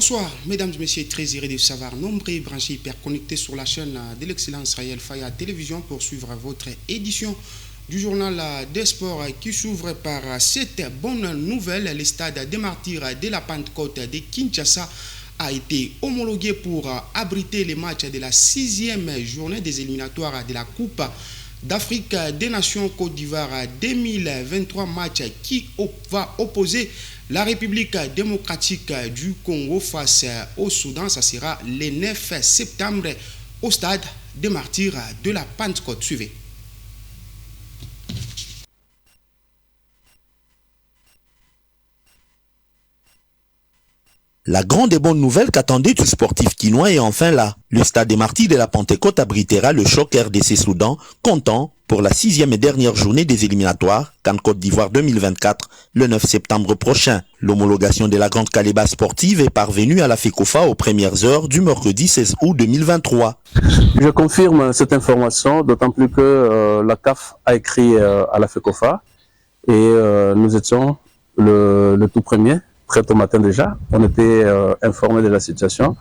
Bonsoir, mesdames et messieurs, très heureux de savoir nombreux branchés hyper connectés sur la chaîne de l'excellence Rahel Faya Télévision pour suivre votre édition du journal des sports qui s'ouvre par cette bonne nouvelle. Le stade des Martyrs de la Pentecôte de Kinshasa a été homologué pour abriter les matchs de la 6e journée des éliminatoires de la Coupe d'Afrique des Nations Côte d'Ivoire 2023, match qui va opposer la République démocratique du Congo face au Soudan. Ça sera le 9 septembre au stade des Martyrs de la Pentecôte. Suivez. La grande et bonne nouvelle qu'attendait tout sportif quinois est enfin là. Le stade des Martyrs de la Pentecôte abritera le choc RDC Soudan, comptant pour la 6e et dernière journée des éliminatoires CAN Côte d'Ivoire 2024, le 9 septembre prochain. L'homologation de la grande calebasse sportive est parvenue à la FECOFA aux premières heures du mercredi 16 août 2023. Je confirme cette information, d'autant plus que la CAF a écrit à la FECOFA et nous étions le tout premier. Très tôt matin déjà, on était informé de la situation,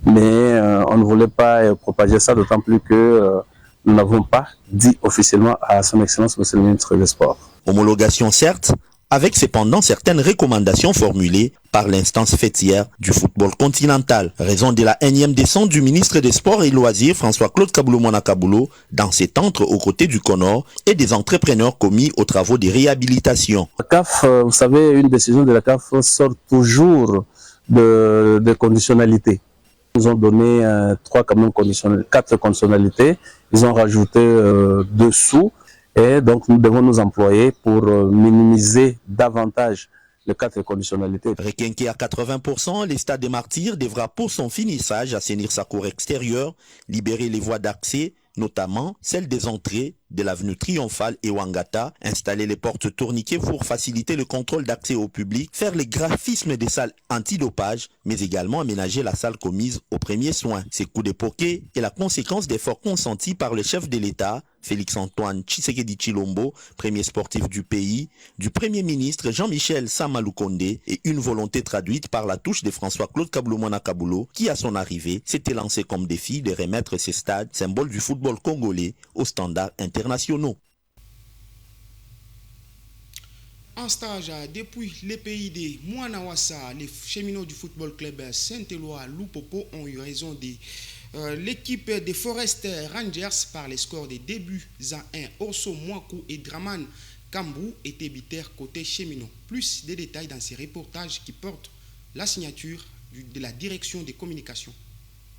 mais on ne voulait pas propager ça, d'autant plus que nous n'avons pas dit officiellement à son excellence monsieur le ministre des Sports. Homologation certes, avec cependant certaines recommandations formulées par l'instance fêtière du football continental. Raison de la énième descente du ministre des Sports et Loisirs François-Claude Kaboulou-Mona-Kaboulou dans cet antre aux côtés du CONOR et des entrepreneurs commis aux travaux de réhabilitation. La CAF, vous savez, une décision de la CAF sort toujours de conditionnalités. Ils ont donné 4 conditionnalités, ils ont rajouté dessous. Et donc, nous devons nous employer pour minimiser davantage les 4 conditionnalités. Requinqué à 80%, le stade des Martyrs devra pour son finissage assainir sa cour extérieure, libérer les voies d'accès, notamment celles des entrées de l'avenue Triomphale et Wangata, installer les portes tourniquets pour faciliter le contrôle d'accès au public, faire les graphismes des salles antidopage, mais également aménager la salle commise aux premiers soins. Ces coups de poquet est la conséquence d'efforts consentis par le chef de l'État, Félix-Antoine Tshisekedi Tshilombo, premier sportif du pays, du Premier ministre Jean-Michel Sama Lukonde et une volonté traduite par la touche de François-Claude Kaboulou-Mona-Kaboulou qui, à son arrivée, s'était lancé comme défi de remettre ces stades, symboles du football congolais, aux standards internationaux. En stage depuis les pays de Mouanawassa, les cheminots du football club Saint-Éloi Loupopo ont eu raison de l'équipe des Forest Rangers par les scores des débuts à 1. Orso Mwaku et Draman Kambou étaient bitaires côté cheminot. Plus de détails dans ces reportages qui portent la signature de la direction des communications.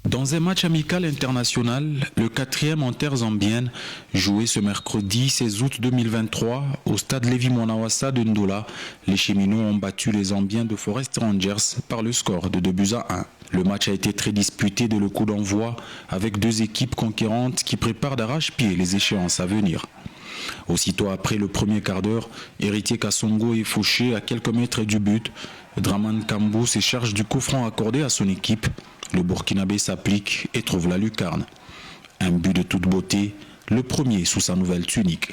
Dans un match amical international, le 4e en terre zambienne, joué ce mercredi 16 août 2023 au stade Lévi-Mouanawassa de Ndola, les cheminots ont battu les Zambiens de Forest Rangers par le score de 2-1. Le match a été très disputé dès le coup d'envoi, avec 2 équipes conquérantes qui préparent d'arrache-pied les échéances à venir. Aussitôt après le premier quart d'heure, Héritier Kassongo est fauché à quelques mètres du but. Draman Kambou se charge du coup franc accordé à son équipe. Le Burkinabé s'applique et trouve la lucarne. Un but de toute beauté, le premier sous sa nouvelle tunique.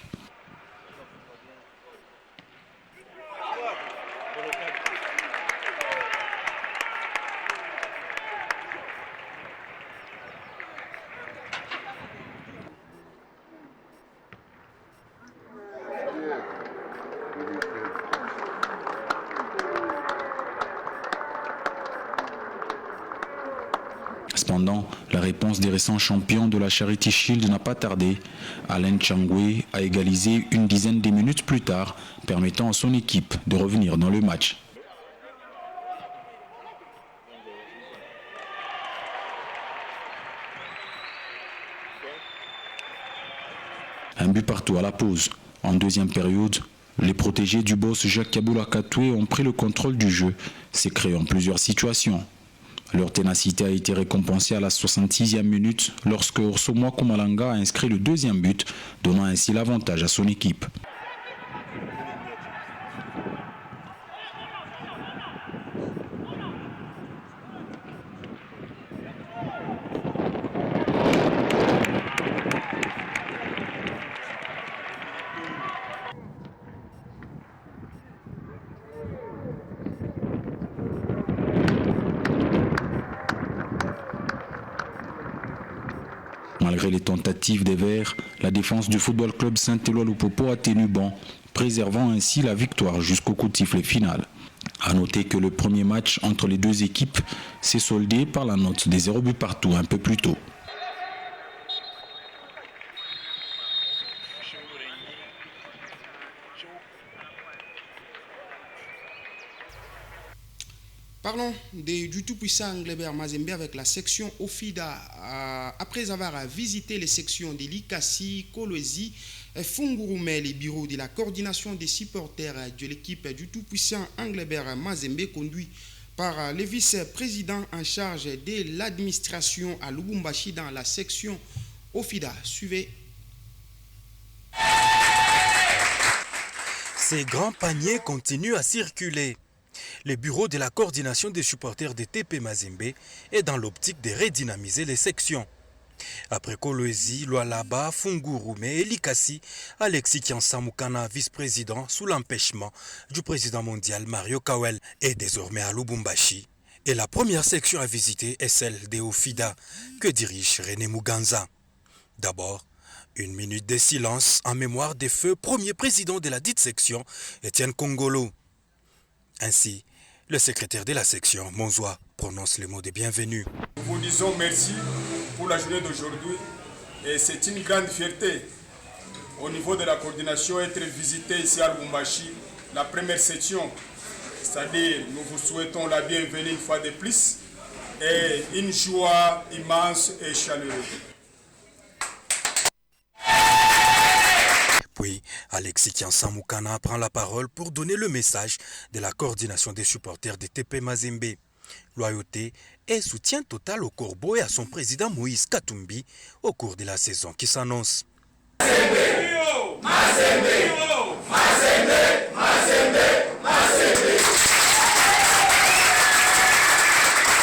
Cependant, la réponse des récents champions de la Charity Shield n'a pas tardé. Alain Changwe a égalisé une dizaine de minutes plus tard, permettant à son équipe de revenir dans le match. Un but partout à la pause. En deuxième période, les protégés du boss Jacques Kaboula Katoué ont pris le contrôle du jeu, se créant plusieurs situations. Leur ténacité a été récompensée à la 66e minute lorsque Orso Mwaku Malanga a inscrit le 2e but, donnant ainsi l'avantage à son équipe. Malgré les tentatives des Verts, la défense du football club Saint-Éloi-Lupopo a tenu bon, préservant ainsi la victoire jusqu'au coup de sifflet final. A noter que le premier match entre les deux équipes s'est soldé par la note des 0 buts partout un peu plus tôt. Parlons du tout-puissant Anglebert Mazembe avec la section Ofida. Après avoir visité les sections de Likasi, Kolwezi, Fungurume, les bureaux de la coordination des supporters de l'équipe du tout-puissant Anglebert Mazembe conduit par le vice-président en charge de l'administration à Lubumbashi dans la section Ofida. Suivez. Ces grands paniers continuent à circuler. Le bureau de la coordination des supporters de TP Mazembe est dans l'optique de redynamiser les sections. Après Kolwezi, Lualaba, Fungurume et Likasi, Alexis Kiansamukana, vice-président sous l'empêchement du président mondial Mario Kawel, est désormais à Lubumbashi. Et la première section à visiter est celle des Ofida, que dirige René Muganza. D'abord, une minute de silence en mémoire des feux premier président de la dite section, Étienne Kongolo. Ainsi, le secrétaire de la section, Monzoa, prononce le mot de bienvenue. Nous vous disons merci pour la journée d'aujourd'hui et c'est une grande fierté au niveau de la coordination être visité ici à Lubumbashi, la première section. C'est-à-dire, nous vous souhaitons la bienvenue une fois de plus et une joie immense et chaleureuse. Puis, Alexis Kiansamukana prend la parole pour donner le message de la coordination des supporters de TP Mazembe. Loyauté et soutien total au Corbeau et à son président Moïse Katumbi au cours de la saison qui s'annonce.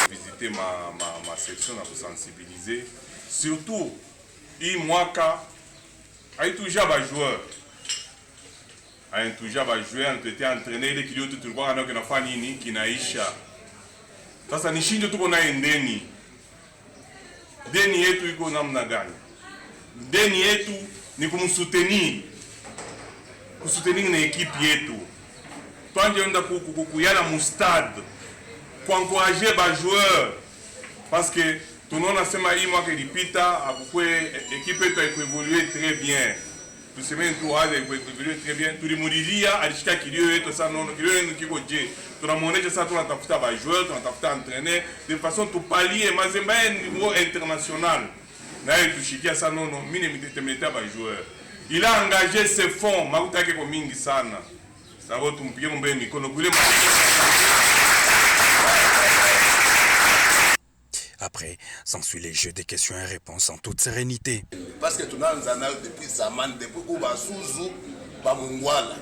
Visiter ma section pour sensibiliser. Surtout, Imwaka. Aïe toujours va joueur. Aïe toujours va jouer, on était entraîné les kilos tout le monde alors que na fani qui naisha. Sasa ni shindo tuko na ndeni. Deni yetu iko namna gani? Deni yetu ni kumsoutenir. Kusoutenir na equipe yetu. Twanje onda kukuyana mu stade. Pour encourager ba joueur parce que tunaona sema hii mwaka ilipita akukwe ekipe yetu haikuevolue très bien. Tuseme tu hali haikuevolue très bien. Tulimulilia alishika kilio yetu sasa nono kilio yetu kiko je. Tunamuonesha sasa tunatafuta ba joueur, tunatafuta entraîner de façon tu pallier Mazembe niveau international. Na yeye tushikia sasa nono mimi nimitetemeta ba joueur. Il a engagé ses fonds, makuta yake kwa mingi sana. Sasa tumpige mbele mikono kule. Après, s'ensuit les jeux de questions et réponses en toute sérénité. Parce que tout le monde depuis Zaman, depuis Kuba Suzu, Bamungwala.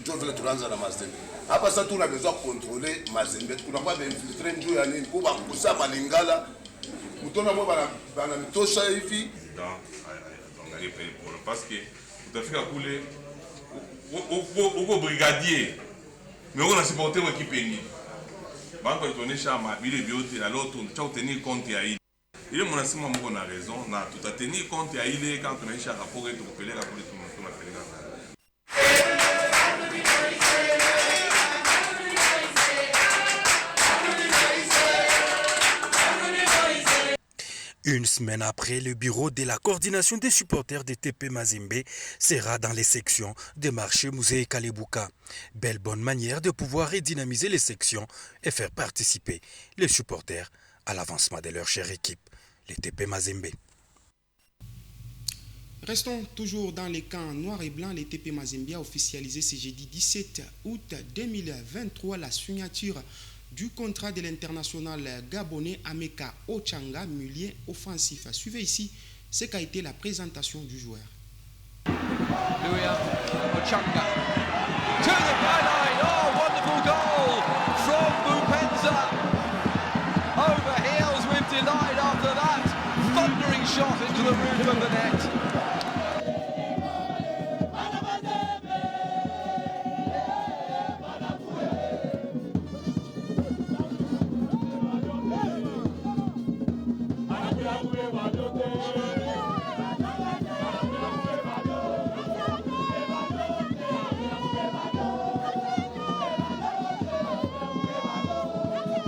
Tout le monde a Mazembe. Après ça, tout le monde a besoin de contrôler Mazembe. Tout le monde a infiltré un jour, il Kuba Kusa Malingala. Tout le monde a mis tout ça ici. Parce que tout à fait à couler au brigadier. Mais on a supporté l'équipe unie. Banque itonesha mabile biote alors tu tenir compte ya ile. Ile mnasema mko na raison na tutatenir compte ya ile quand tunaisha rapport et tukupeleka kule tunapeleka. Une semaine après, le bureau de la coordination des supporters de TP Mazembe sera dans les sections des marchés Musée et Kalebuka. Belle bonne manière de pouvoir redynamiser les sections et faire participer les supporters à l'avancement de leur chère équipe, les TP Mazembe. Restons toujours dans les camps noir et blanc. Les TP Mazembe a officialisé ce jeudi 17 août 2023 la signature du contrat de l'international gabonais Ameka Ochanga, milieu offensif. Suivez ici ce qu'a été la présentation du joueur. Luia Ochanga to the byline. Oh, wonderful goal from Bupenza. Over heels with delight after that thundering shot into the roof of the net.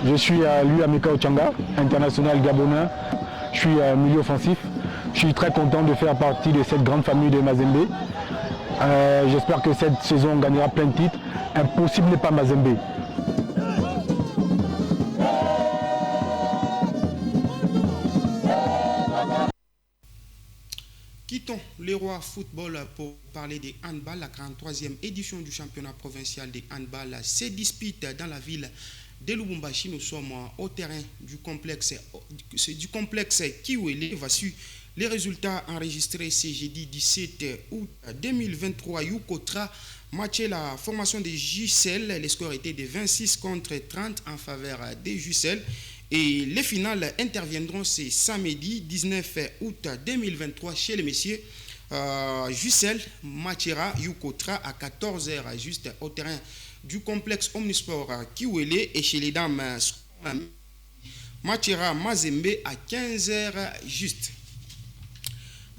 Je suis lui Ameka Ochanga, international gabonais. Je suis milieu offensif. Je suis très content de faire partie de cette grande famille de Mazembe. J'espère que cette saison on gagnera plein de titres. Impossible n'est pas Mazembe. Quittons les rois football pour parler des handball. La 43e édition du championnat provincial des handball se dispute dans la ville de Lubumbashi. Nous sommes au terrain du complexe Kiwele. Voici les résultats enregistrés ce jeudi 17 août 2023. Yukotra matché la formation des Jussel. Les scores étaient de 26 contre 30 en faveur des Jussel. Et les finales interviendront ce samedi 19 août 2023 chez les messieurs. Jussel matchera Yukotra à 14h juste au terrain du complexe Omnisport Kiwele. Et chez les dames, matchera Mazembe à 15h juste.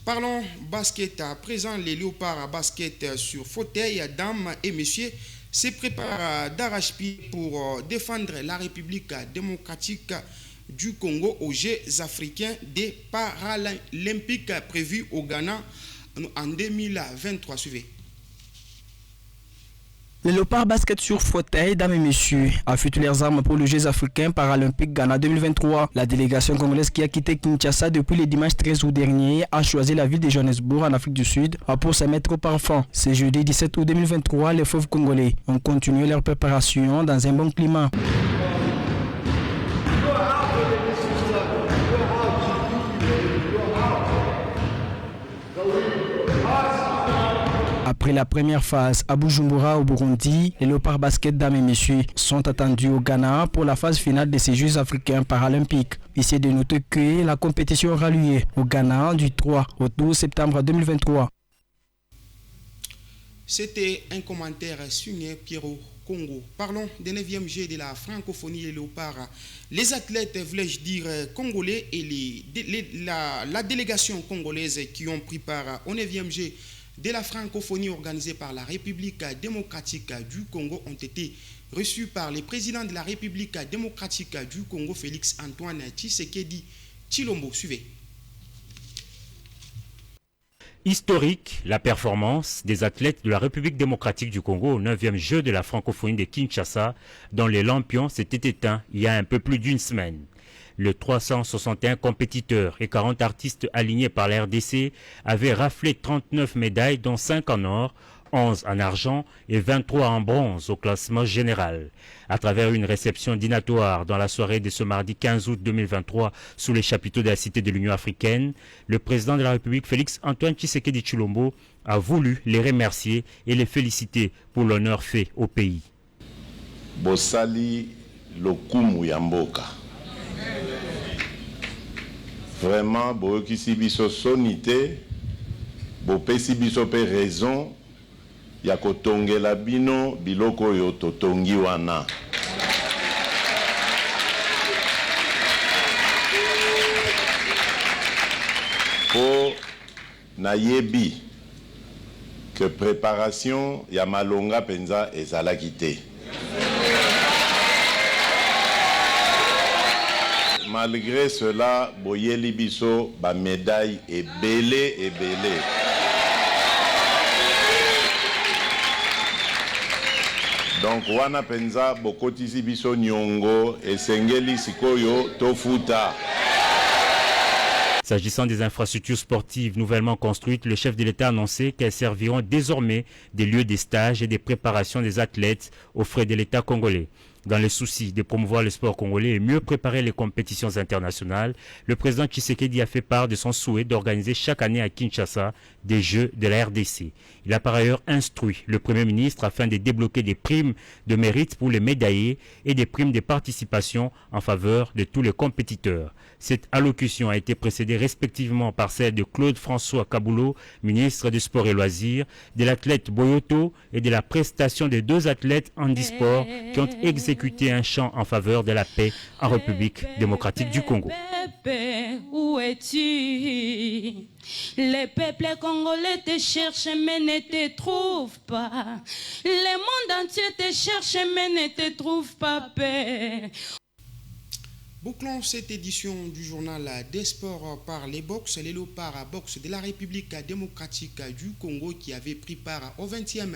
Parlons basket à présent. Les léopards à basket sur fauteuil, dames et messieurs, se préparent d'arrache-pied pour défendre la République démocratique du Congo aux Jeux africains des Paralympiques prévus au Ghana en 2023. Suivez. Les léopards basket sur fauteuil, dames et messieurs, affûtent leurs armes pour les Jeux africains paralympiques Ghana 2023. La délégation congolaise qui a quitté Kinshasa depuis le dimanche 13 août dernier a choisi la ville de Johannesburg en Afrique du Sud pour se mettre au parfum. Ce jeudi 17 août 2023, les fauves congolais ont continué leur préparation dans un bon climat. Après la première phase à Bujumbura au Burundi, les léopards basket dames et messieurs sont attendus au Ghana pour la phase finale de ces Jeux africains paralympiques. Ici de noter que la compétition aura lieu au Ghana du 3 au 12 septembre 2023. C'était un commentaire signé Pierrot Congo. Parlons des 9e Jeux de la francophonie et léopards. Les athlètes, voulais-je dire, congolais et la délégation congolaise qui ont pris part au 9e Jeux de la francophonie organisée par la République démocratique du Congo ont été reçus par le président de la République démocratique du Congo, Félix Antoine Tshisekedi Tshilombo. Suivez. Historique, la performance des athlètes de la République démocratique du Congo au 9e jeu de la francophonie de Kinshasa, dont les lampions s'étaient éteints il y a un peu plus d'une semaine. Les 361 compétiteurs et 40 artistes alignés par la RDC avaient raflé 39 médailles, dont 5 en or, 11 en argent et 23 en bronze au classement général. À travers une réception dînatoire dans la soirée de ce mardi 15 août 2023 sous les chapiteaux de la Cité de l'Union africaine, le président de la République Félix Antoine Tshisekedi Tshilombo a voulu les remercier et les féliciter pour l'honneur fait au pays. Bosali lokumu ya mboka. Vraiment, boyokisi biso sonité, bopesi biso pe raison ya kotongela bino biloko yo totongi wana. Po nayebi que préparation ya malonga penza ezalaki te. Malgré cela, boyeli biso ba médaille ebele. Donc wana penza bokotisi biso nyongo esengeli sikoyo tofuta. S'agissant des infrastructures sportives nouvellement construites, le chef de l'État a annoncé qu'elles serviront désormais des lieux des stages et des préparations des athlètes aux frais de l'État congolais. Dans le souci de promouvoir le sport congolais et mieux préparer les compétitions internationales, le président Tshisekedi a fait part de son souhait d'organiser chaque année à Kinshasa des Jeux de la RDC. Il a par ailleurs instruit le Premier ministre afin de débloquer des primes de mérite pour les médaillés et des primes de participation en faveur de tous les compétiteurs. Cette allocution a été précédée respectivement par celle de Claude François Kaboulot, ministre des Sports et Loisirs, de l'athlète Boyoto et de la prestation des 2 athlètes handisport qui ont exécuté un chant en faveur de la paix en République démocratique du Congo. Où es-tu? Les peuples congolais te cherchent mais ne te trouvent pas. Le monde entier te cherche mais ne te trouve pas paix. Bouclons cette édition du journal des sports par les box. Les léopards boxe de la République démocratique du Congo qui avaient pris part au 20e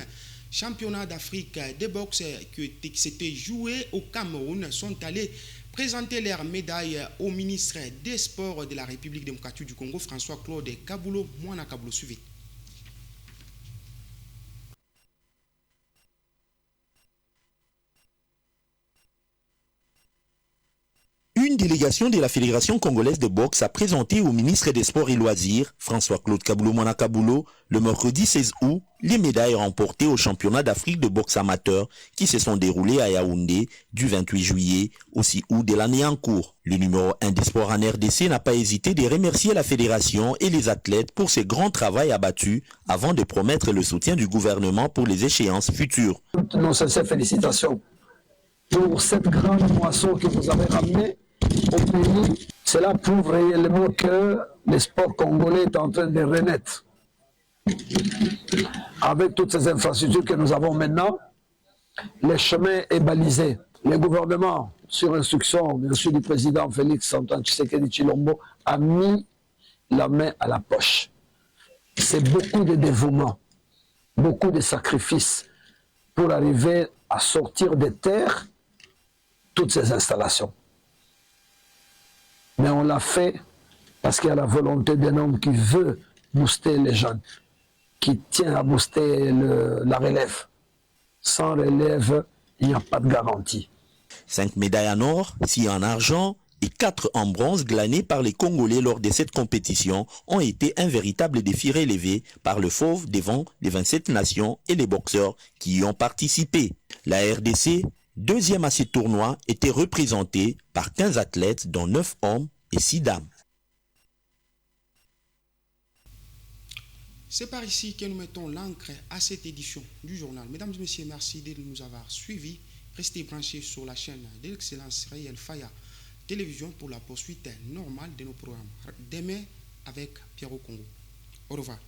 championnat d'Afrique des boxe qui s'était joué au Cameroun sont allés présenter leurs médailles au ministre des Sports de la République démocratique du Congo, François-Claude Kabulo. Mwana Kabulo, suivez. Une délégation de la Fédération congolaise de boxe a présenté au ministre des Sports et Loisirs, François-Claude Kabulo Mwana Kabulo, le mercredi 16 août, les médailles remportées au championnat d'Afrique de boxe amateur qui se sont déroulées à Yaoundé du 28 juillet au 6 août de l'année en cours. Le numéro 1 des sports en RDC n'a pas hésité de remercier la fédération et les athlètes pour ce grand travail abattu avant de promettre le soutien du gouvernement pour les échéances futures. Toutes nos sincères félicitations pour cette grande moisson que vous avez ramenée au pays. Cela prouve réellement que le sport congolais est en train de renaître. Avec toutes ces infrastructures que nous avons maintenant, le chemin est balisé. Le gouvernement, sur instruction bien sûr du président Félix Antoine Tshisekedi Tshilombo, a mis la main à la poche. C'est beaucoup de dévouement, beaucoup de sacrifices pour arriver à sortir des terres toutes ces installations. Mais on l'a fait parce qu'il y a la volonté d'un homme qui veut booster les jeunes, qui tient à booster la relève. Sans relève, il n'y a pas de garantie. 5 médailles en or, 6 en argent et 4 en bronze glanées par les Congolais lors de cette compétition ont été un véritable défi relevé par le fauve devant les 27 nations et les boxeurs qui y ont participé. La RDC, deuxième à ce tournoi, était représentée par 15 athlètes dont 9 hommes et 6 dames. C'est par ici que nous mettons l'encre à cette édition du journal. Mesdames et messieurs, merci de nous avoir suivis. Restez branchés sur la chaîne de l'excellence Rayel Faya Télévision pour la poursuite normale de nos programmes. Demain avec Pierre au Congo. Au revoir.